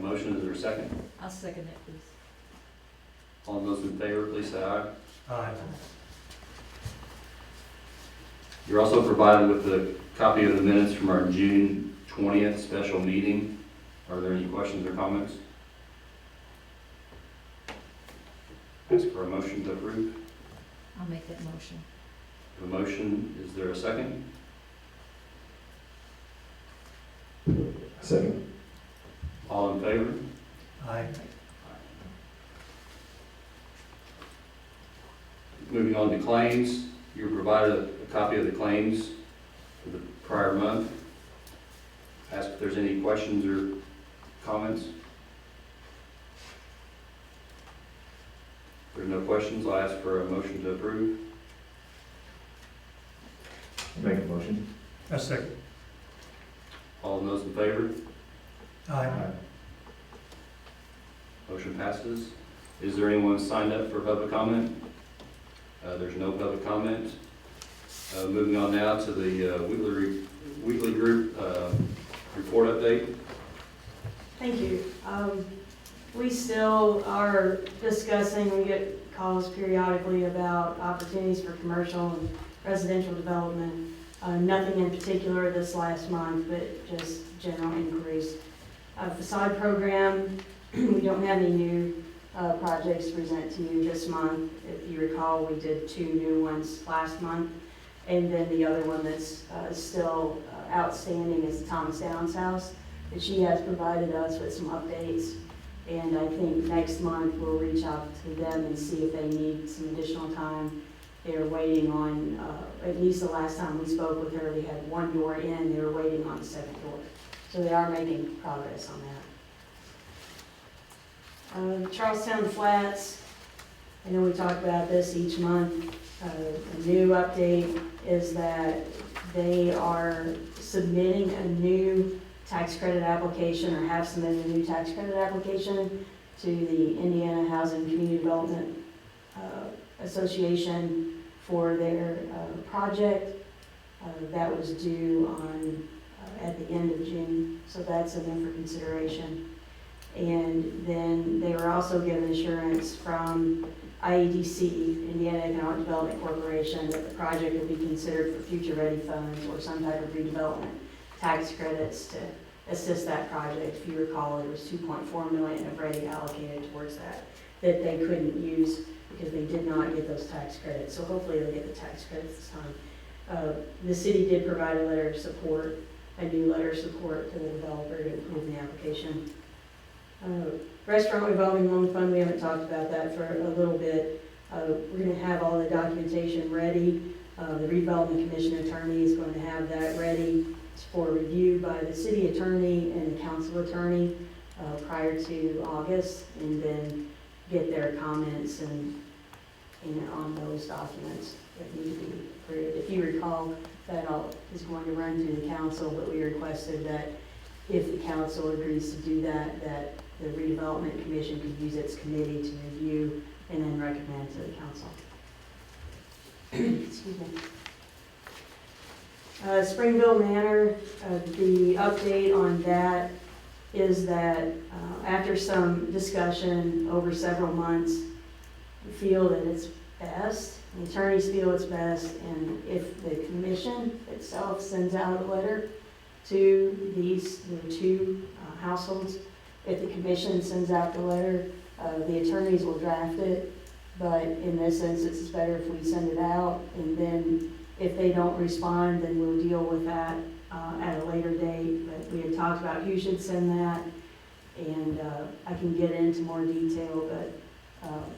motion, is there a second? I'll second it, please. All those in favor, please say aye. Aye. You're also provided with a copy of the minutes from our June 20th special meeting. Are there any questions or comments? Ask for a motion to approve. I'll make that motion. A motion, is there a second? Second. All in favor? Aye. Moving on to claims, you were provided a copy of the claims for the prior month. Ask if there's any questions or comments. If there's no questions, I'll ask for a motion to approve. Make a motion. A second. All those in favor? Aye. Motion passes. Is there anyone signed up for public comment? There's no public comment. Moving on now to the weekly group report update. Thank you. We still are discussing, we get calls periodically about opportunities for commercial and residential development. Nothing in particular this last month, but just general inquiries. Facade program, we don't have any new projects to present to you this month. If you recall, we did 2 new ones last month. And then the other one that's still outstanding is the Thomas Downs house, that she has provided us with some updates. And I think next month we'll reach out to them and see if they need some additional time. They're waiting on, at least the last time we spoke with her, they had 1 door in, they were waiting on the 2nd door. So they are making progress on that. Charlestown Flats, I know we talk about this each month. A new update is that they are submitting a new tax credit application, or have submitted a new tax credit application to the Indiana Housing Community Development Association for their project. That was due on at the end of June, so that's in there for consideration. And then they were also given assurance from IEDC, Indiana Economic Development Corporation, that the project will be considered for future ready funds or some type of redevelopment tax credits to assist that project. If you recall, there was $2.4 million of ready allocated towards that they couldn't use because they did not get those tax credits. So hopefully they'll get the tax credits this time. The city did provide a letter of support, a new letter of support to the developer to approve the application. Restaurant revolving loan fund, we haven't talked about that for a little bit. We're going to have all the documentation ready. The redevelopment commission attorney is going to have that ready for review by the city attorney and the council attorney prior to August, and then get their comments and on those documents that need to be approved. If you recall, that all is going to run through the council, but we requested that if the council agrees to do that, that the redevelopment commission could use its committee to review and then recommend to the council. Excuse me. Springville Manor, the update on that is that after some discussion over several months, we feel that it's best, the attorneys feel it's best, and if the commission itself sends out a letter to the 2 households, if the commission sends out the letter, the attorneys will draft it, but in this instance, it's better if we send it out, and then if they don't respond, then we'll deal with that at a later date. But we had talked about who should send that, and I can get into more detail, but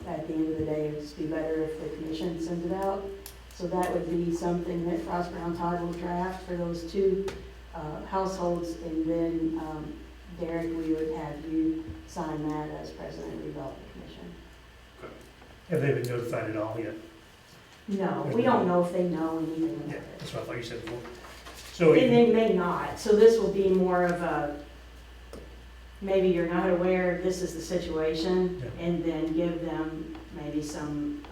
at the end of the day, it would just be better if the commission sends it out. So that would be something that Frost Brown Todd will draft for those 2 households, and then Derek, we would have you sign that as president of the Redevelopment Commission. Have they been notified at all yet? No, we don't know if they know anything about Yeah, it. that's what I thought you said before. So, And they may not, so this will be more of a, maybe you're not aware, this is the situation, Yeah. and then give them maybe some,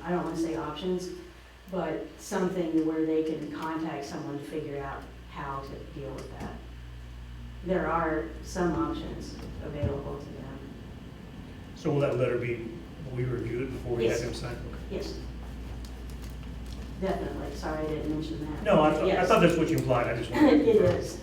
I don't want to say options, but something where they can contact someone to figure out how to deal with that. there are some options available to them. So will that letter be, will we review it before we have Yes. him sign? Yes. Definitely, sorry I didn't mention that. No, I Yes. thought that's what you implied, I just wanted It to. is.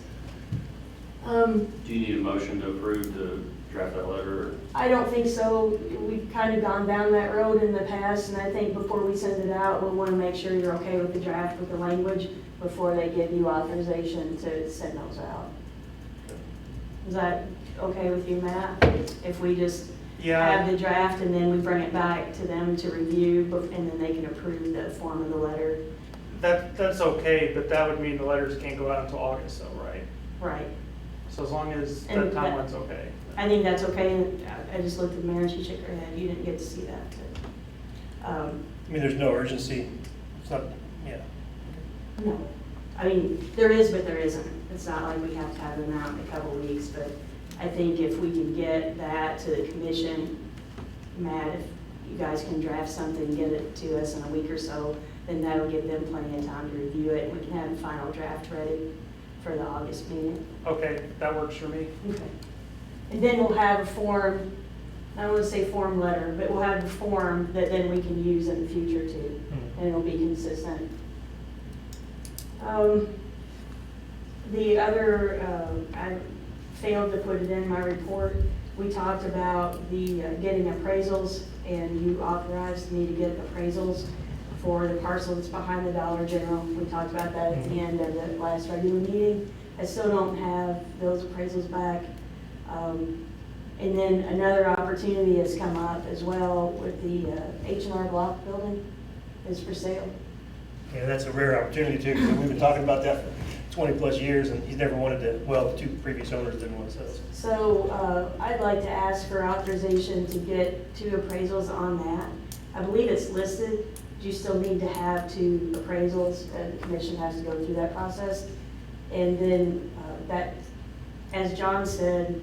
Do you need a motion to approve to draft that letter? I don't think so. We've kind of gone down that road in the past, and I think before we send it out, we'll want to make sure you're okay with the draft, with the language, before they give you authorization to send those out. Is that okay with you, Matt? If we just have the draft and then we bring it back to them to review, and then they can approve the form of the letter? That's okay, but that would mean the letters can't go out until August though, right? Right. So as long as And that timeline's okay. I think that's okay. And I just looked at the mayor and she shook her head. You didn't get to see that. But, I mean, there's no urgency, it's not, yeah. no. I mean, there is, but there isn't. It's not like we have to have them out in a couple of weeks, but I think if we can get that to the commission, Matt, if you guys can draft something, get it to us in a week or so, then that'll give them plenty of time to review it, and we can have the final draft ready for the August meeting. Okay, that works for me. Okay. And then we'll have a form, I don't want to say form letter, but we'll have a form that then we can use in the future too, and it'll be consistent. The other, I failed to put it in my report. We talked about the getting appraisals, and you authorized me to get appraisals for the parcel that's behind the Dollar General. We talked about that at the end of the last regular meeting. I still don't have those appraisals back. And then another opportunity has come up as well with the H&R Block building is for sale. Yeah, that's a rare opportunity too, because we've been talking about that for 20-plus years, and he's never wanted to, well, the two previous owners didn't want to sell. So I'd like to ask for authorization to get 2 appraisals on that. I believe it's listed. You still need to have 2 appraisals. The commission has to go through that process. And then that, as John said,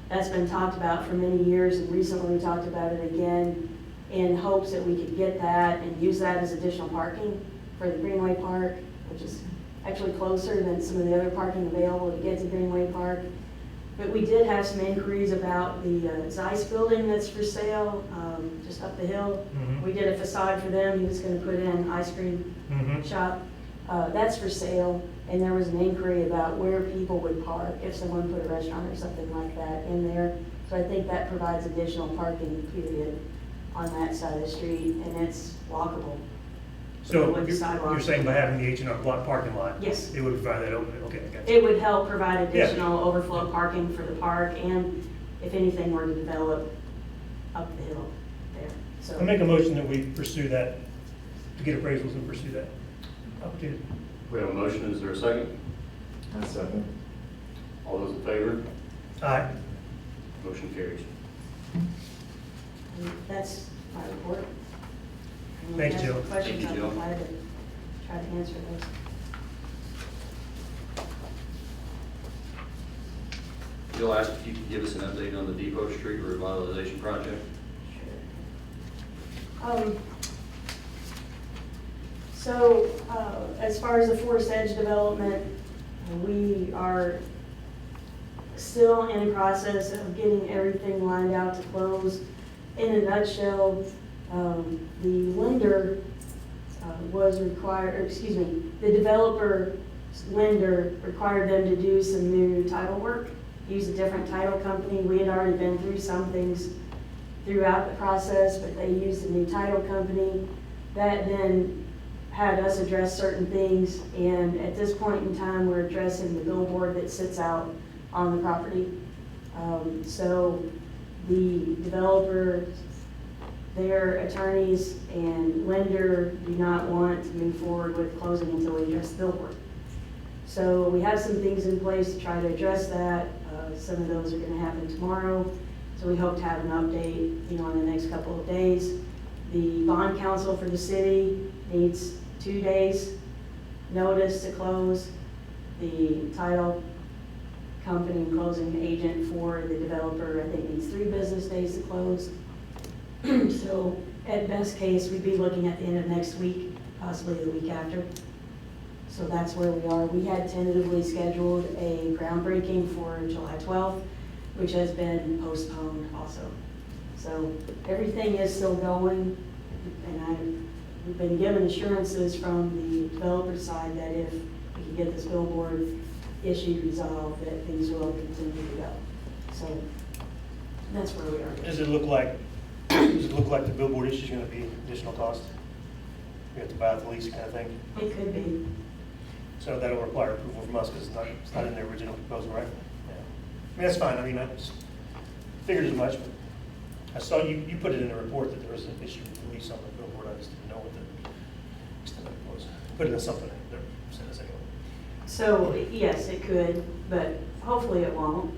that's been talked about for many years, and recently we talked about it again in hopes that we could get that and use that as additional parking for the Greenway Park, which is actually closer than some of the other parking available to get to Greenway Park. But we did have some inquiries about the Zeiss building that's for sale, just up the hill. We did a facade for them. He was going to put in an ice cream shop. That's for sale, and there was an inquiry about where people would park if someone put a restaurant or something like that in there. So I think that provides additional parking, period, on that side of the street, and it's walkable. So With the sidewalk. you're saying by having the H&R Block parking lot? Yes. It would provide that opening, okay, I got you. It would help provide Yeah. additional overflow parking for the park, and if anything were to develop up the hill there, so. I make a motion that we pursue that, to get appraisals and pursue that opportunity. We have a motion, is there a second? I second. All those in favor? Aye. Motion carries. And that's my report. Thank you, Anyone Jill. has questions, Thank you, I'll Jill. be glad to try to answer those. Jill asked if you could give us an update on the Depot Street revitalization project. Sure. So, as far as the Forest Edge development, we are still in the process of getting everything lined out to close. In a nutshell, the lender was required, or excuse me, the developer lender required them to do some new title work, use a different title company. We had already been through some things throughout the process, but they used a new title company. That then had us address certain things, and at this point in time, we're addressing the billboard that sits out on the property. So the developer, their attorneys and lender do not want to move forward with closing until we address the billboard. So we have some things in place to try to address that. Some of those are going to happen tomorrow. So we hope to have an update, in the next couple of days. The bond counsel for the city needs 2 days notice to close. The title company and closing agent for the developer, I think, needs 3 business days to close. So at best case, we'd be looking at the end of next week, possibly the week after. So that's where we are. We had tentatively scheduled a groundbreaking for July 12th, which has been postponed also. So everything is still going, and we've been given assurances from the developer side that if we can get this billboard issue resolved, that things will continue to go. So that's where we are. Does it look like the billboard issue is gonna be additional cost? We have to buy out the lease kind of thing? It could be. So that'll require approval from us because it's not in the original proposal, right? Yeah. I mean, that's fine. I mean, I just figured as much, but I saw you put it in the report that there was an issue with the lease on the billboard. I just didn't know what the extent of it was. Put it in something that they're sent us anyway. So, yes, it could, but hopefully it won't.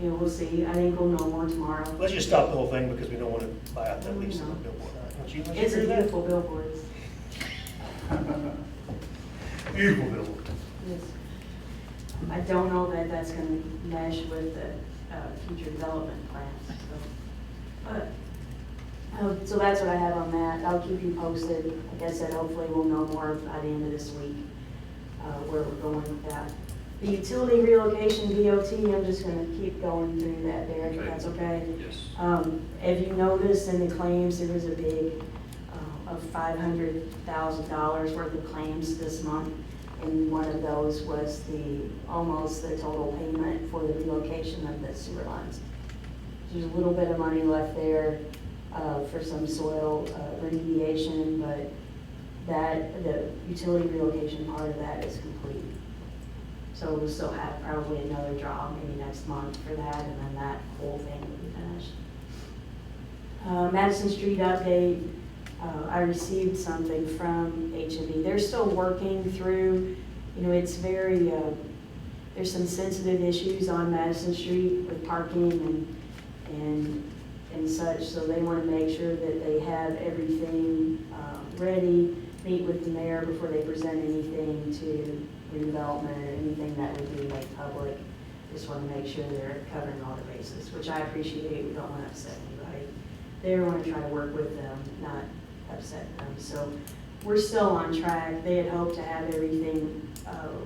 You know, we'll see. I think we'll know more tomorrow. Let's just stop the whole thing because we don't want to buy out that lease on the billboard. Don't you It's a agree with that? beautiful billboard. Beautiful billboard. Yes. I don't know that that's gonna mesh with the future development plans, so. But, so that's what I have on that. I'll keep you posted. Like I said, hopefully we'll know more by the end of this week, where we're going with that. The utility relocation DOT, I'm just gonna keep going through that, Derek, if Okay. that's okay. Yes. If you noticed in the claims, there was a big, of $500,000 worth of claims this month. And one of those was almost the total payment for the relocation of the sewer lines. There's a little bit of money left there, for some soil remediation, but the utility relocation part of that is complete. So we'll still have probably another draw maybe next month for that, and then that whole thing will be finished. Madison Street update, I received something from HME. They're still working through, you know, it's very, there's some sensitive issues on Madison Street with parking and such, so they want to make sure that they have everything ready, meet with the mayor before they present anything to redevelopment or anything that would be made public. Just want to make sure they're covering all the bases, which I appreciate. We don't want to upset anybody. They want to try to work with them, not upset them. So we're still on track. They had hoped to have everything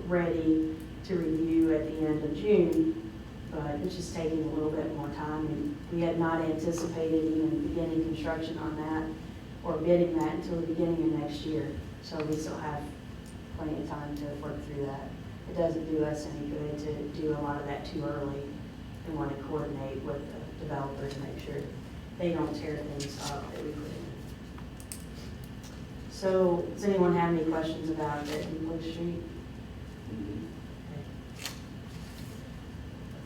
ready to review at the end of June, but it's just taking a little bit more time. And we had not anticipated even beginning construction on that or bidding that until the beginning of next year. So we still have plenty of time to work through that. It doesn't do us any good to do a lot of that too early. We want to coordinate with the developer to make sure they don't tear things up that we put in. So, does anyone have any questions about the Depot Street?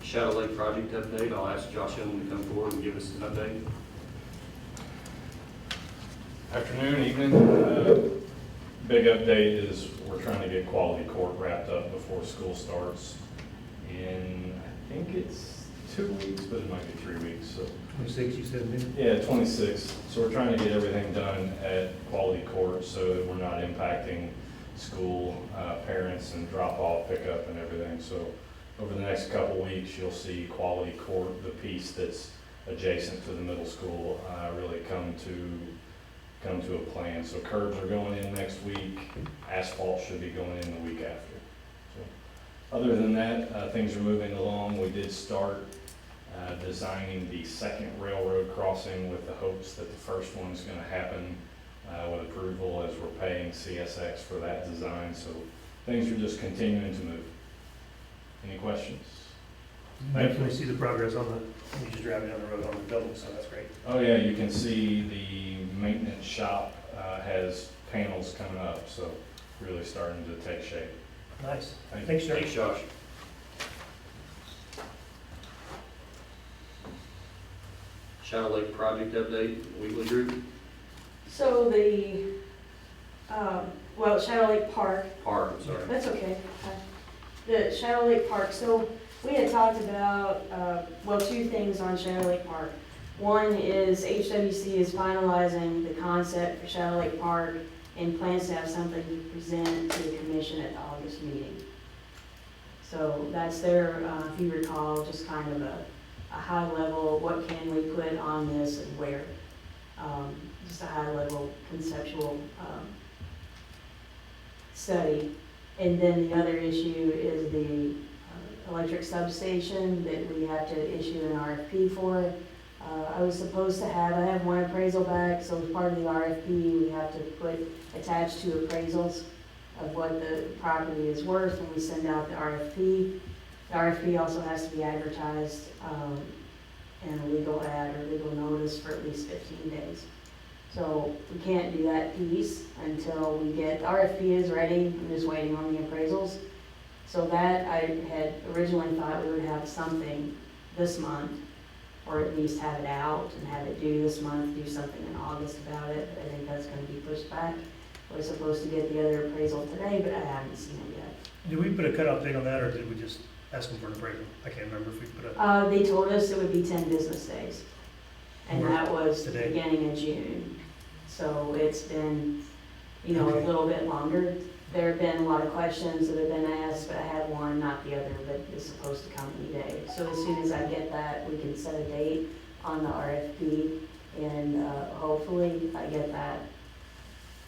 Shadow Lake project update. I'll ask Josh Hillman to come forward and give us an update. Afternoon, evening. Big update is we're trying to get quality court wrapped up before school starts in, I think it's 2 weeks, but it might be 3 weeks. So 26, you said, maybe? yeah, 26. So we're trying to get everything done at quality court so that we're not impacting school parents and drop off, pick up and everything. So over the next couple weeks, you'll see quality court, the piece that's adjacent to the middle school, really come to a plan. So curbs are going in next week. Asphalt should be going in the week after. So other than that, things are moving along. We did start designing the second railroad crossing with the hopes that the first one's going to happen with approval as we're paying CSX for that design. So things are just continuing to move. Any questions? Definitely see the progress on you just driving down the road on the building, so that's great. Oh yeah, you can see the maintenance shop has panels coming up, so really starting to take shape. Nice. Thank you. Thanks, sir. Thanks, Josh. Shadow Lake project update, Weekly Group, So Shadow Lake Park, Park, I'm sorry. that's okay. The Shadow Lake Park, so we had talked about, two things on Shadow Lake Park. One is HWC is finalizing the concept for Shadow Lake Park and plans to have something to present to the commission at the August meeting. So that's their, if you recall, just kind of a high level, what can we put on this and where. Just a high level conceptual study. And then the other issue is the electric substation that we have to issue an RFP for. I was supposed to have, I have one appraisal back, so as part of the RFP, we have to put attached to appraisals of what the property is worth when we send out the RFP. The RFP also has to be advertised in a legal ad or legal notice for at least 15 days. So we can't do that piece until we get, the RFP is ready, I'm just waiting on the appraisals. So that, I had originally thought we would have something this month, or at least have it out and have it due this month, do something in August about it, but I think that's gonna be pushed back. We're supposed to get the other appraisal today, but I haven't seen it yet. Did we put a cutoff date on that, or did we just ask them for an appraisal? I can't remember if we put a, They told us it would be 10 business days, and Where- that was the today? beginning of June. So it's been, a Okay. little bit longer. There have been a lot of questions that have been asked, but I had one, not the other, but it's supposed to come any day. So as soon as I get that, we can set a date on the RFP, and hopefully if I get that,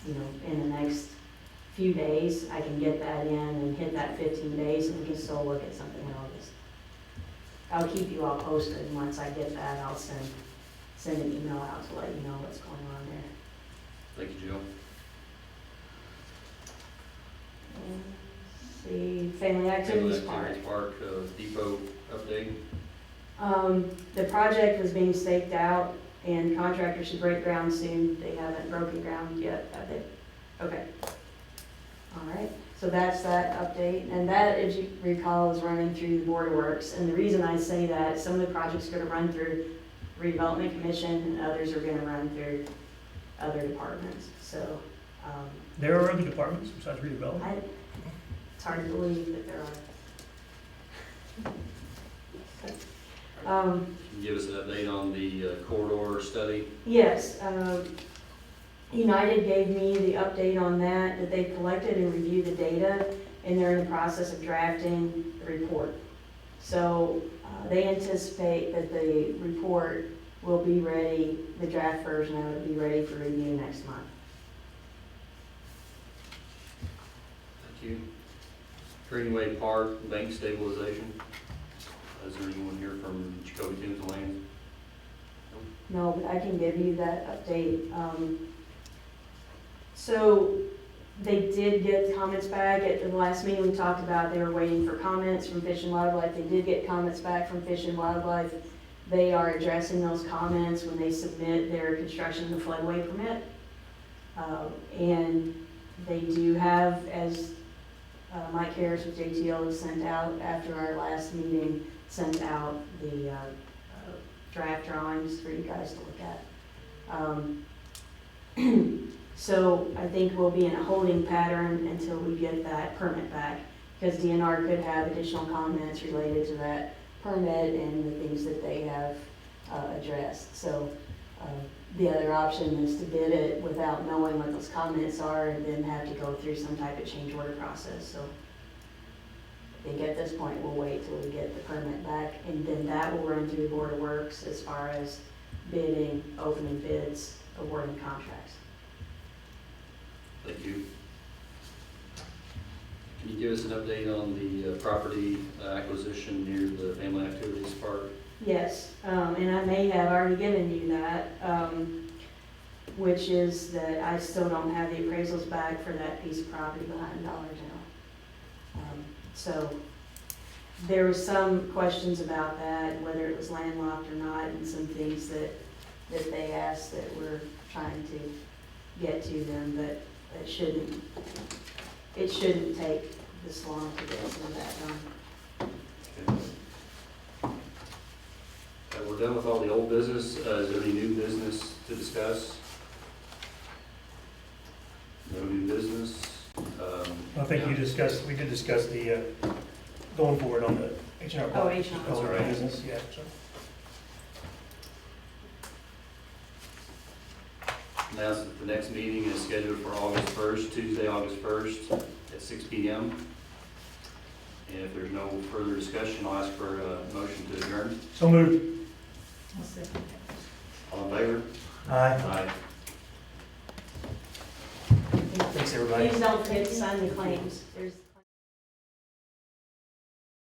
in the next few days, I can get that in and hit that 15 days, and we can still look at something in August. I'll keep you all posted, and once I get that, I'll send an email out to let you know what's going on there. Thank you, Jill. See, Family Activities Family Park. Activities Park, depot update. The project was being staked out, and contractors should break ground soon. They haven't broken ground yet, have they? Okay. All right, so that's that update, and that, as you recall, is running through the Board of Works. And the reason I say that, some of the projects are gonna run through Redevelopment Commission, and others are gonna run through other departments. So, there are other departments besides redevelopment? it's hard to believe that there are. Can you give us an update on the corridor study? Yes, United gave me the update on that they collected and reviewed the data, and they're in the process of drafting the report. So they anticipate that the report will be ready, the draft version of it will be ready for review next month. Thank you. Greenway Park, bank stabilization. Is there anyone here from Jacoby Toombs Land? No, but I can give you that update. So they did get comments back at the last meeting we talked about. They were waiting for comments from Fish and Wildlife. They did get comments back from Fish and Wildlife. They are addressing those comments when they submit their construction and floodway permit. And they do have, as Mike Harris with JTL has sent out after our last meeting, sent out the draft drawings for you guys to look at. So I think we'll be in a holding pattern until we get that permit back, because DNR could have additional comments related to that permit and the things that they have addressed. So the other option is to bid it without knowing what those comments are, and then have to go through some type of change order process. So I think at this point, we'll wait till we get the permit back, and then that will run through the Board of Works as far as bidding, opening bids, awarding contracts. Thank you. Can you give us an update on the property acquisition near the Family Activities Park? Yes, and I may have already given you that, which is that I still don't have the appraisals back for that piece of property behind Dollar General. So there was some questions about that, whether it was landlocked or not, and some things that they asked that we're trying to get to them, but it shouldn't take this long to get some of that done. Okay. We're done with all the old business. Is there any new business to discuss? No new business. I think we did discuss the, going forward on the H&R Block. Oh, H&R. That's all right, business, yeah, so. Now, the next meeting is scheduled for August 1st, Tuesday, August 1st at 6 p.m. And if there's no further discussion, I'll ask for a motion to adjourn. So moved. I'll second that. All in favor? Aye. Aye. Thanks, Thanks, everybody. Please don't forget to sign the claims. There's